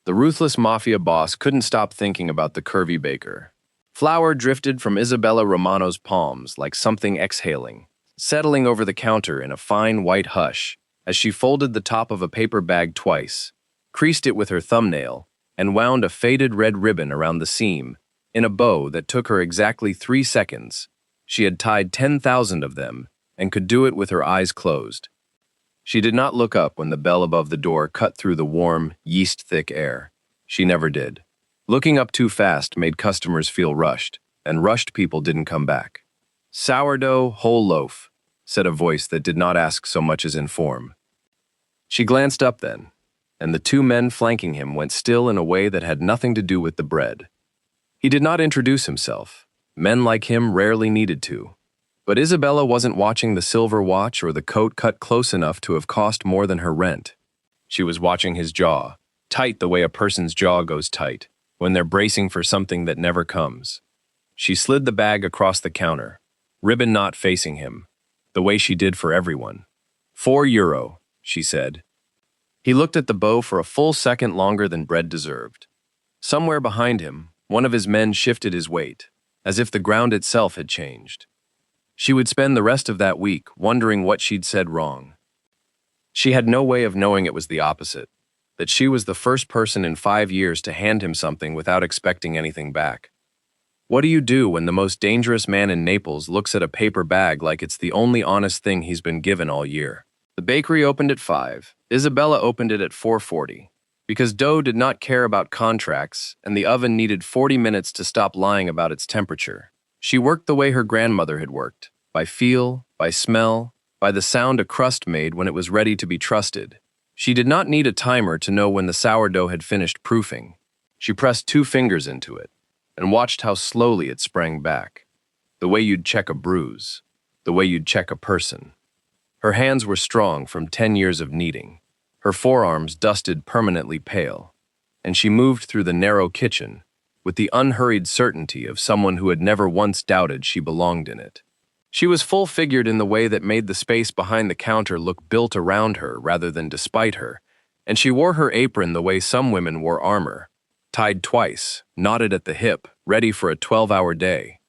The ruthless mafia boss couldn't stop thinking about the curvy baker. Flour drifted from Isabella Romano's palms like something exhaling, settling over the counter in a fine white hush as she folded the top of a paper bag twice, creased it with her thumbnail, and wound a faded red ribbon around the seam in a bow that took her exactly 3 seconds. She had tied 10,000 of them and could do it with her eyes closed. She did not look up when the bell above the door cut through the warm, yeast-thick air. She never did. Looking up too fast made customers feel rushed, and rushed people didn't come back. "Sourdough, whole loaf," said a voice that did not ask so much as inform. She glanced up then, and the 2 men flanking him went still in a way that had nothing to do with the bread. He did not introduce himself. Men like him rarely needed to. But Isabella wasn't watching the silver watch or the coat cut close enough to have cost more than her rent. She was watching his jaw, tight the way a person's jaw goes tight, when they're bracing for something that never comes. She slid the bag across the counter, ribbon knot facing him, the way she did for everyone. €4, she said. He looked at the bow for a full second longer than bread deserved. Somewhere behind him, one of his men shifted his weight, as if the ground itself had changed. She would spend the rest of that week wondering what she'd said wrong. She had no way of knowing it was the opposite, that she was the first person in 5 years to hand him something without expecting anything back. What do you do when the most dangerous man in Naples looks at a paper bag like it's the only honest thing he's been given all year? The bakery opened at 5. Isabella opened it at 4:40. Because dough did not care about contracts and the oven needed 40 minutes to stop lying about its temperature. She worked the way her grandmother had worked, by feel, by smell, by the sound a crust made when it was ready to be trusted. She did not need a timer to know when the sourdough had finished proofing. She pressed 2 fingers into it and watched how slowly it sprang back. The way you'd check a bruise, the way you'd check a person. Her hands were strong from 10 years of kneading, her forearms dusted permanently pale, and she moved through the narrow kitchen with the unhurried certainty of someone who had never once doubted she belonged in it. She was full-figured in the way that made the space behind the counter look built around her rather than despite her, and she wore her apron the way some women wore armor, tied twice, knotted at the hip, ready for a 12-hour day.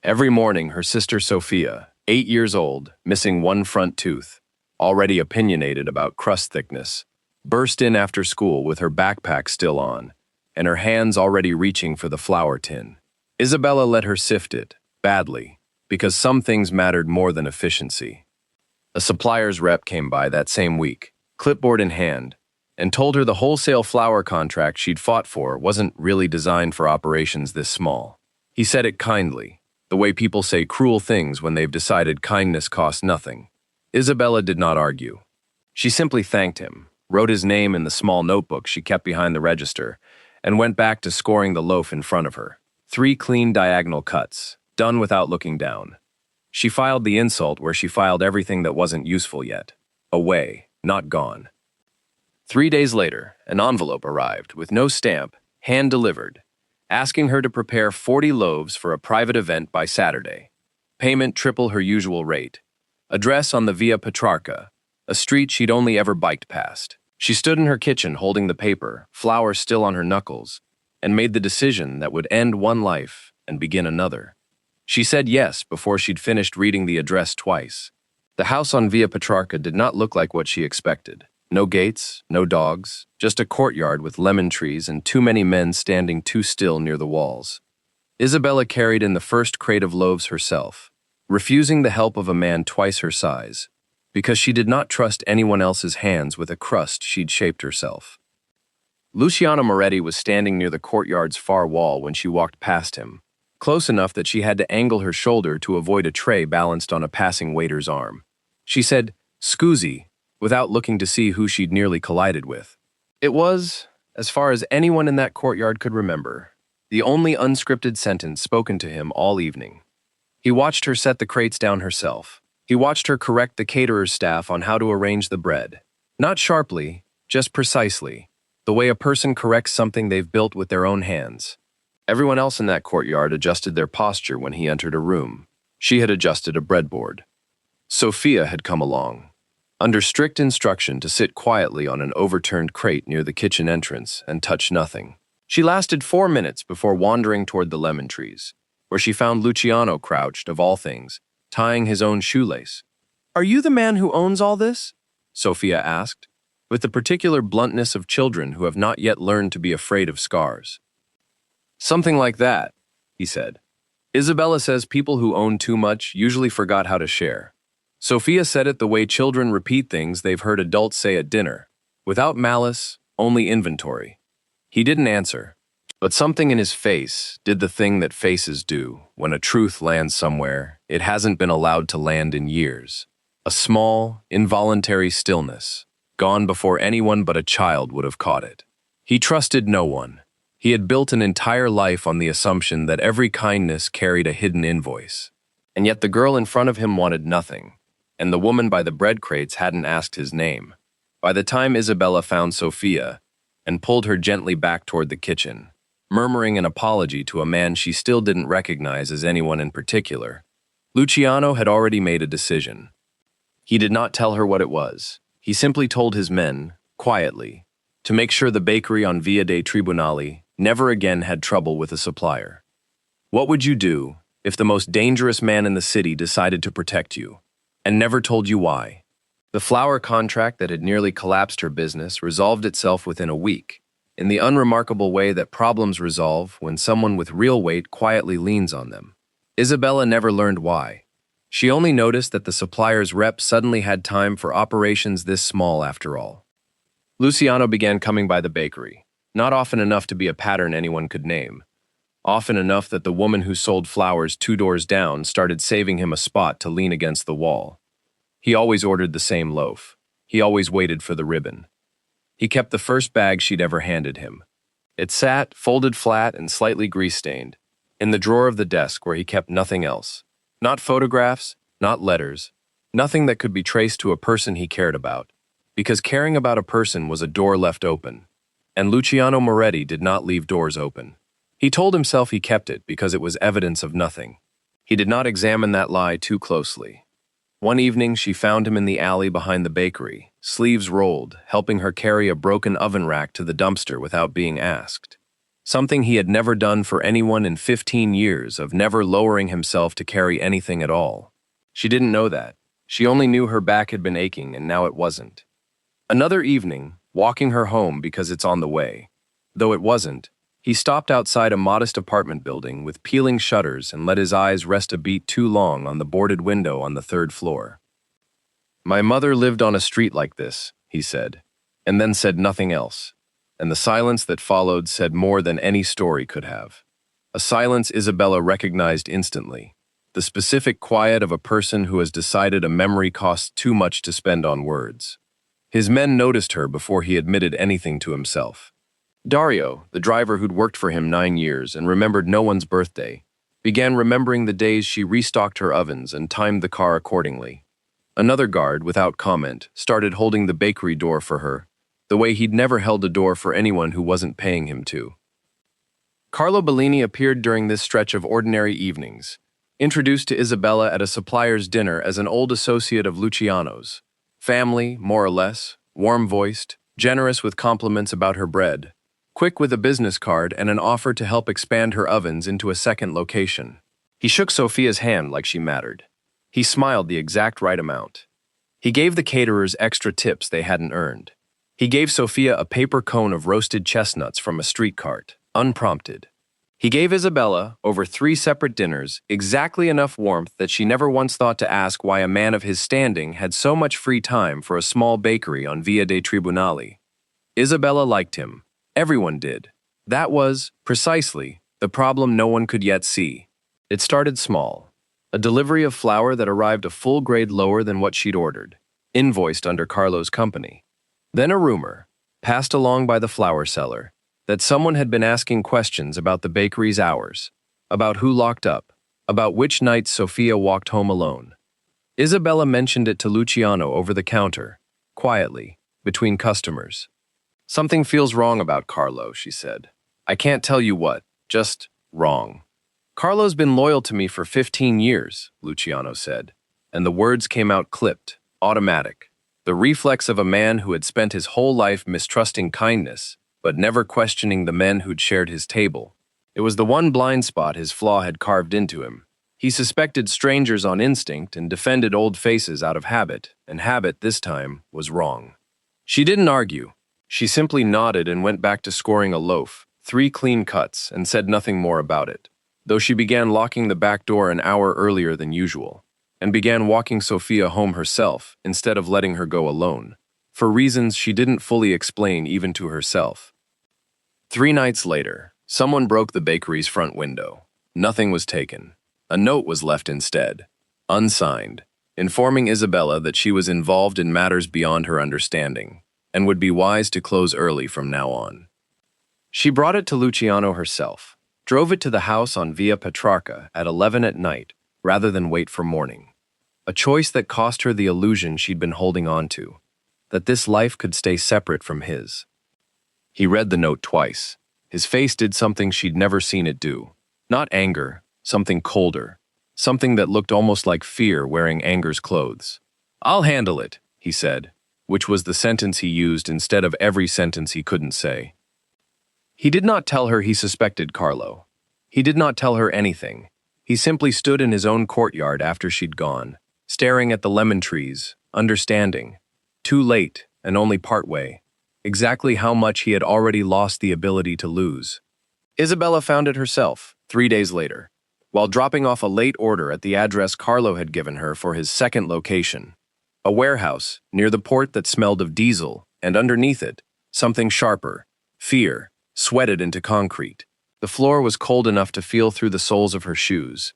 Every morning her sister Sophia, 8 years old, missing one front tooth, already opinionated about crust thickness, burst in after school with her backpack still on, and her hands already reaching for the flour tin. Isabella let her sift it, badly, because some things mattered more than efficiency. A supplier's rep came by that same week, clipboard in hand, and told her the wholesale flour contract she'd fought for wasn't really designed for operations this small. He said it kindly, the way people say cruel things when they've decided kindness costs nothing. Isabella did not argue. She simply thanked him, wrote his name in the small notebook she kept behind the register, and went back to scoring the loaf in front of her. 3 clean diagonal cuts, done without looking down. She filed the insult where she filed everything that wasn't useful yet. Away, not gone. 3 days later, an envelope arrived with no stamp, hand-delivered, asking her to prepare 40 loaves for a private event by Saturday. Payment triple her usual rate. Address on the Via Petrarca, a street she'd only ever biked past. She stood in her kitchen holding the paper, flour still on her knuckles, and made the decision that would end one life and begin another. She said yes before she'd finished reading the address twice. The house on Via Petrarca did not look like what she expected. No gates, no dogs, just a courtyard with lemon trees and too many men standing too still near the walls. Isabella carried in the first crate of loaves herself, refusing the help of a man twice her size, because she did not trust anyone else's hands with a crust she'd shaped herself. Luciano Moretti was standing near the courtyard's far wall when she walked past him, close enough that she had to angle her shoulder to avoid a tray balanced on a passing waiter's arm. She said, "Scusi," without looking to see who she'd nearly collided with. It was, as far as anyone in that courtyard could remember, the only unscripted sentence spoken to him all evening. He watched her set the crates down herself. He watched her correct the caterer's staff on how to arrange the bread. Not sharply, just precisely, the way a person corrects something they've built with their own hands. Everyone else in that courtyard adjusted their posture when he entered a room. She had adjusted a breadboard. Sophia had come along. under strict instruction to sit quietly on an overturned crate near the kitchen entrance and touch nothing. She lasted 4 minutes before wandering toward the lemon trees, where she found Luciano crouched, of all things, tying his own shoelace. "Are you the man who owns all this?" Sophia asked, with the particular bluntness of children who have not yet learned to be afraid of scars. "Something like that," he said. "Isabella says people who own too much usually forgot how to share." Sophia said it the way children repeat things they've heard adults say at dinner, without malice, only inventory. He didn't answer, but something in his face did the thing that faces do when a truth lands somewhere it hasn't been allowed to land in years. A small, involuntary stillness, gone before anyone but a child would have caught it. He trusted no one. He had built an entire life on the assumption that every kindness carried a hidden invoice. And yet the girl in front of him wanted nothing, and the woman by the bread crates hadn't asked his name. By the time Isabella found Sophia and pulled her gently back toward the kitchen, murmuring an apology to a man she still didn't recognize as anyone in particular, Luciano had already made a decision. He did not tell her what it was. He simply told his men, quietly, to make sure the bakery on Via dei Tribunali never again had trouble with a supplier. What would you do if the most dangerous man in the city decided to protect you, and never told you why? The flour contract that had nearly collapsed her business resolved itself within a week, in the unremarkable way that problems resolve when someone with real weight quietly leans on them. Isabella never learned why. She only noticed that the supplier's rep suddenly had time for operations this small after all. Luciano began coming by the bakery, not often enough to be a pattern anyone could name. Often enough that the woman who sold flowers 2 doors down started saving him a spot to lean against the wall. He always ordered the same loaf. He always waited for the ribbon. He kept the first bag she'd ever handed him. It sat, folded flat and slightly grease-stained, in the drawer of the desk where he kept nothing else. Not photographs, not letters, nothing that could be traced to a person he cared about, because caring about a person was a door left open, and Luciano Moretti did not leave doors open. He told himself he kept it because it was evidence of nothing. He did not examine that lie too closely. One evening, she found him in the alley behind the bakery, sleeves rolled, helping her carry a broken oven rack to the dumpster without being asked. Something he had never done for anyone in 15 years of never lowering himself to carry anything at all. She didn't know that. She only knew her back had been aching and now it wasn't. Another evening, walking her home because it's on the way, though it wasn't, he stopped outside a modest apartment building with peeling shutters and let his eyes rest a beat too long on the boarded window on the 3rd floor. "My mother lived on a street like this," he said, and then said nothing else, and the silence that followed said more than any story could have. A silence Isabella recognized instantly, the specific quiet of a person who has decided a memory costs too much to spend on words. His men noticed her before he admitted anything to himself. Dario, the driver who'd worked for him 9 years and remembered no one's birthday, began remembering the days she restocked her ovens and timed the car accordingly. Another guard, without comment, started holding the bakery door for her, the way he'd never held a door for anyone who wasn't paying him to. Carlo Bellini appeared during this stretch of ordinary evenings, introduced to Isabella at a supplier's dinner as an old associate of Luciano's. Family, more or less, warm-voiced, generous with compliments about her bread, quick with a business card and an offer to help expand her ovens into a second location. He shook Sophia's hand like she mattered. He smiled the exact right amount. He gave the caterers extra tips they hadn't earned. He gave Sophia a paper cone of roasted chestnuts from a street cart, unprompted. He gave Isabella, over 3 separate dinners, exactly enough warmth that she never once thought to ask why a man of his standing had so much free time for a small bakery on Via dei Tribunali. Isabella liked him. Everyone did. That was, precisely, the problem no one could yet see. It started small. A delivery of flour that arrived a full grade lower than what she'd ordered, invoiced under Carlo's company. Then a rumor, passed along by the flour seller, that someone had been asking questions about the bakery's hours, about who locked up, about which nights Sophia walked home alone. Isabella mentioned it to Luciano over the counter, quietly, between customers. "Something feels wrong about Carlo," she said. "I can't tell you what, just wrong." "Carlo's been loyal to me for 15 years, Luciano said, and the words came out clipped, automatic. the reflex of a man who had spent his whole life mistrusting kindness, but never questioning the men who'd shared his table. It was the one blind spot his flaw had carved into him. He suspected strangers on instinct and defended old faces out of habit, and habit, this time, was wrong. She didn't argue. She simply nodded and went back to scoring a loaf, 3 clean cuts, and said nothing more about it, though she began locking the back door an hour earlier than usual, and began walking Sophia home herself instead of letting her go alone, for reasons she didn't fully explain even to herself. 3 nights later, someone broke the bakery's front window. Nothing was taken. A note was left instead, unsigned, informing Isabella that she was involved in matters beyond her understanding, and would be wise to close early from now on. She brought it to Luciano herself, drove it to the house on Via Petrarca at 11 at night, rather than wait for morning. A choice that cost her the illusion she'd been holding on to, that this life could stay separate from his. He read the note twice. His face did something she'd never seen it do. Not anger, something colder, something that looked almost like fear wearing anger's clothes. "I'll handle it," he said, which was the sentence he used instead of every sentence he couldn't say. He did not tell her he suspected Carlo. He did not tell her anything. He simply stood in his own courtyard after she'd gone, staring at the lemon trees, understanding, too late and only partway, exactly how much he had already lost the ability to lose. Isabella found it herself, 3 days later, while dropping off a late order at the address Carlo had given her for his second location. A warehouse near the port that smelled of diesel, and underneath it, something sharper, fear, sweated into concrete. The floor was cold enough to feel through the soles of her shoes,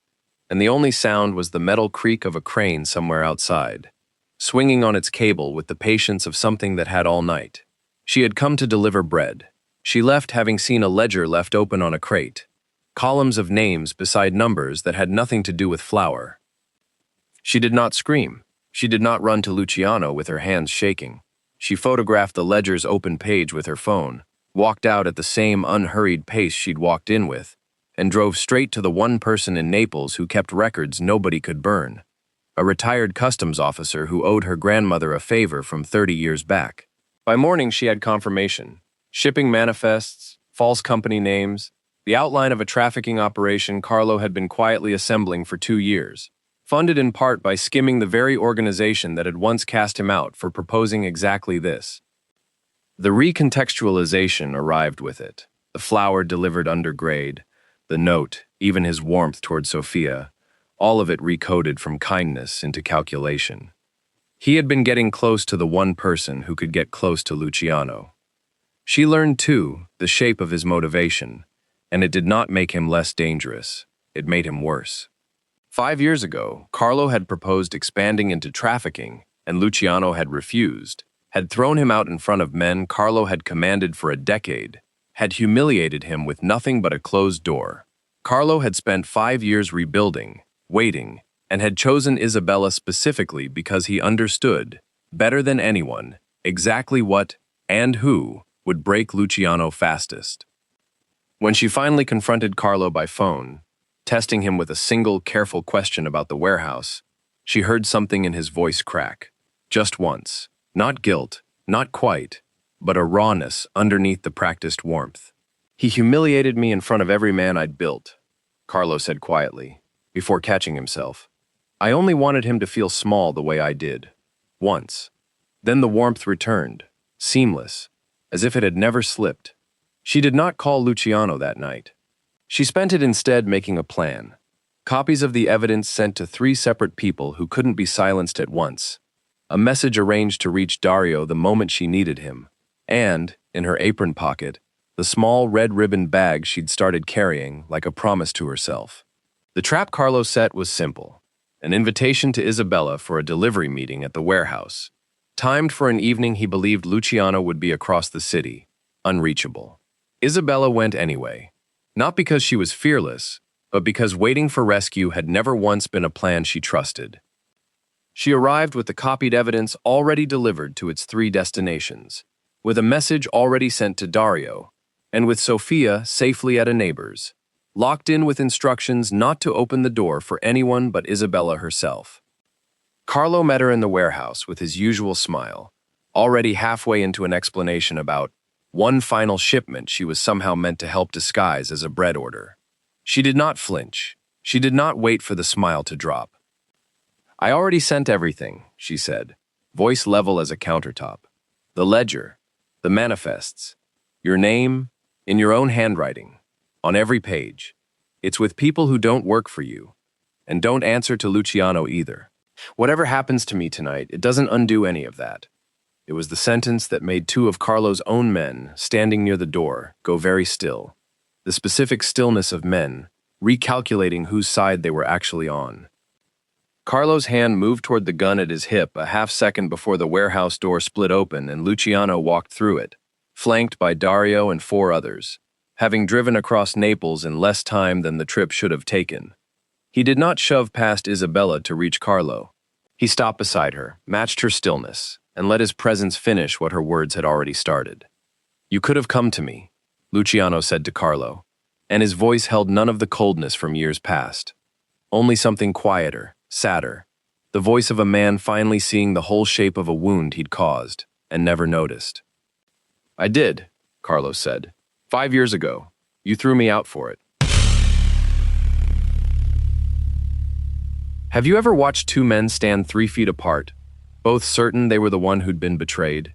and the only sound was the metal creak of a crane somewhere outside, swinging on its cable with the patience of something that had all night. She had come to deliver bread. She left having seen a ledger left open on a crate, columns of names beside numbers that had nothing to do with flour. She did not scream. She did not run to Luciano with her hands shaking. She photographed the ledger's open page with her phone, walked out at the same unhurried pace she'd walked in with, and drove straight to the one person in Naples who kept records nobody could burn, a retired customs officer who owed her grandmother a favor from 30 years back. By morning, she had confirmation: shipping manifests, false company names, the outline of a trafficking operation Carlo had been quietly assembling for 2 years, funded in part by skimming the very organization that had once cast him out for proposing exactly this. The recontextualization arrived with it, the flour delivered under grade, the note, even his warmth toward Sophia, all of it recoded from kindness into calculation. He had been getting close to the one person who could get close to Luciano. She learned, too, the shape of his motivation, and it did not make him less dangerous. It made him worse. 5 years ago, Carlo had proposed expanding into trafficking, and Luciano had refused, had thrown him out in front of men Carlo had commanded for a decade, had humiliated him with nothing but a closed door. Carlo had spent 5 years rebuilding, waiting, and had chosen Isabella specifically because he understood, better than anyone, exactly what and who would break Luciano fastest. When she finally confronted Carlo by phone, testing him with a single careful question about the warehouse, she heard something in his voice crack. Just once. Not guilt, not quite, but a rawness underneath the practiced warmth. "He humiliated me in front of every man I'd built," Carlo said quietly, before catching himself. "I only wanted him to feel small the way I did. Once. Then the warmth returned, seamless, as if it had never slipped." She did not call Luciano that night. She spent it instead making a plan. Copies of the evidence sent to 3 separate people who couldn't be silenced at once. A message arranged to reach Dario the moment she needed him. And, in her apron pocket, the small red ribbon bag she'd started carrying like a promise to herself. The trap Carlo set was simple: an invitation to Isabella for a delivery meeting at the warehouse, timed for an evening he believed Luciano would be across the city, unreachable. Isabella went anyway, not because she was fearless, but because waiting for rescue had never once been a plan she trusted. She arrived with the copied evidence already delivered to its 3 destinations, with a message already sent to Dario, and with Sophia safely at a neighbor's, locked in with instructions not to open the door for anyone but Isabella herself. Carlo met her in the warehouse with his usual smile, already halfway into an explanation about one final shipment she was somehow meant to help disguise as a bread order. She did not flinch. She did not wait for the smile to drop. "I already sent everything," she said, voice level as a countertop. "The ledger, the manifests, your name, in your own handwriting, on every page. It's with people who don't work for you, and don't answer to Luciano either. Whatever happens to me tonight, it doesn't undo any of that." It was the sentence that made two of Carlo's own men, standing near the door, go very still. The specific stillness of men, recalculating whose side they were actually on. Carlo's hand moved toward the gun at his hip a half-second before the warehouse door split open and Luciano walked through it, flanked by Dario and 4 others, having driven across Naples in less time than the trip should have taken. He did not shove past Isabella to reach Carlo. He stopped beside her, matched her stillness, and let his presence finish what her words had already started. "You could have come to me," Luciano said to Carlo, and his voice held none of the coldness from years past. Only something quieter, sadder, the voice of a man finally seeing the whole shape of a wound he'd caused, and never noticed. "I did," Carlo said. 5 years ago. You threw me out for it." Have you ever watched two men stand 3 feet apart, both certain they were the one who'd been betrayed?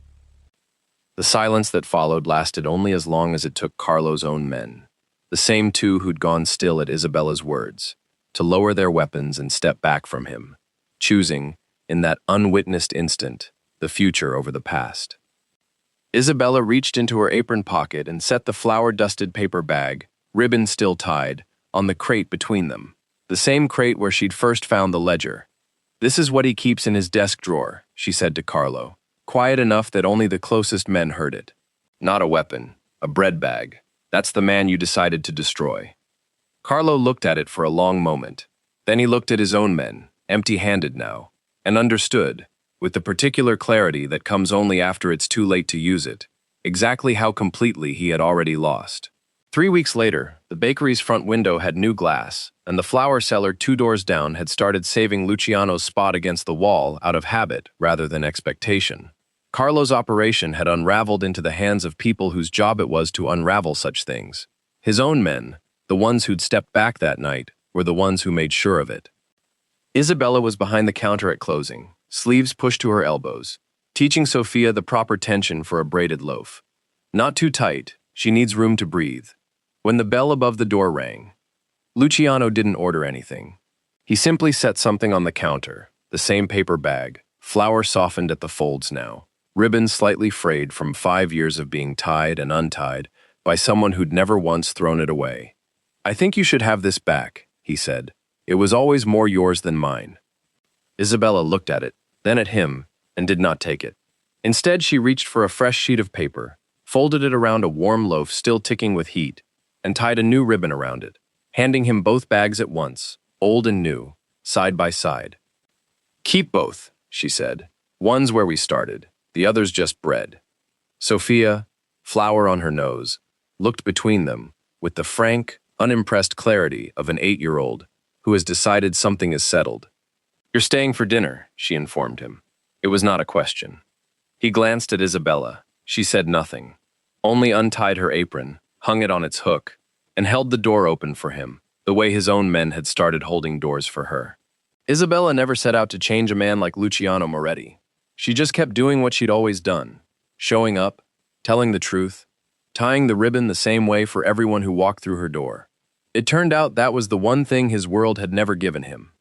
The silence that followed lasted only as long as it took Carlo's own men, the same two who'd gone still at Isabella's words, to lower their weapons and step back from him, choosing, in that unwitnessed instant, the future over the past. Isabella reached into her apron pocket and set the flour-dusted paper bag, ribbon still tied, on the crate between them, the same crate where she'd first found the ledger. "This is what he keeps in his desk drawer," she said to Carlo, quiet enough that only the closest men heard it. "Not a weapon, a bread bag. That's the man you decided to destroy." Carlo looked at it for a long moment. Then he looked at his own men, empty-handed now, and understood, with the particular clarity that comes only after it's too late to use it, exactly how completely he had already lost. 3 weeks later, the bakery's front window had new glass, and the flour seller 2 doors down had started saving Luciano's spot against the wall out of habit rather than expectation. Carlo's operation had unraveled into the hands of people whose job it was to unravel such things. His own men, the ones who'd stepped back that night, were the ones who made sure of it. Isabella was behind the counter at closing, sleeves pushed to her elbows, teaching Sophia the proper tension for a braided loaf. Not too tight, she needs room to breathe. When the bell above the door rang, Luciano didn't order anything. He simply set something on the counter, the same paper bag, flour softened at the folds now, ribbons slightly frayed from 5 years of being tied and untied by someone who'd never once thrown it away. "I think you should have this back," he said. "It was always more yours than mine." Isabella looked at it, then at him, and did not take it. Instead, she reached for a fresh sheet of paper, folded it around a warm loaf still ticking with heat, and tied a new ribbon around it, handing him both bags at once, old and new, side by side. "Keep both," she said. "One's where we started, the other's just bread." Sophia, flour on her nose, looked between them with the frank, unimpressed clarity of an 8-year-old who has decided something is settled. "You're staying for dinner," she informed him. It was not a question. He glanced at Isabella. She said nothing, only untied her apron, hung it on its hook, and held the door open for him, the way his own men had started holding doors for her. Isabella never set out to change a man like Luciano Moretti. She just kept doing what she'd always done, showing up, telling the truth, tying the ribbon the same way for everyone who walked through her door. It turned out that was the one thing his world had never given him.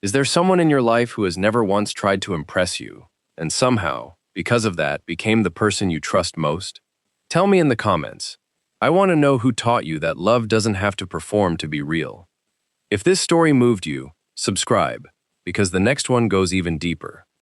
Is there someone in your life who has never once tried to impress you, and somehow, because of that, became the person you trust most? Tell me in the comments. I want to know who taught you that love doesn't have to perform to be real. If this story moved you, subscribe, because the next one goes even deeper.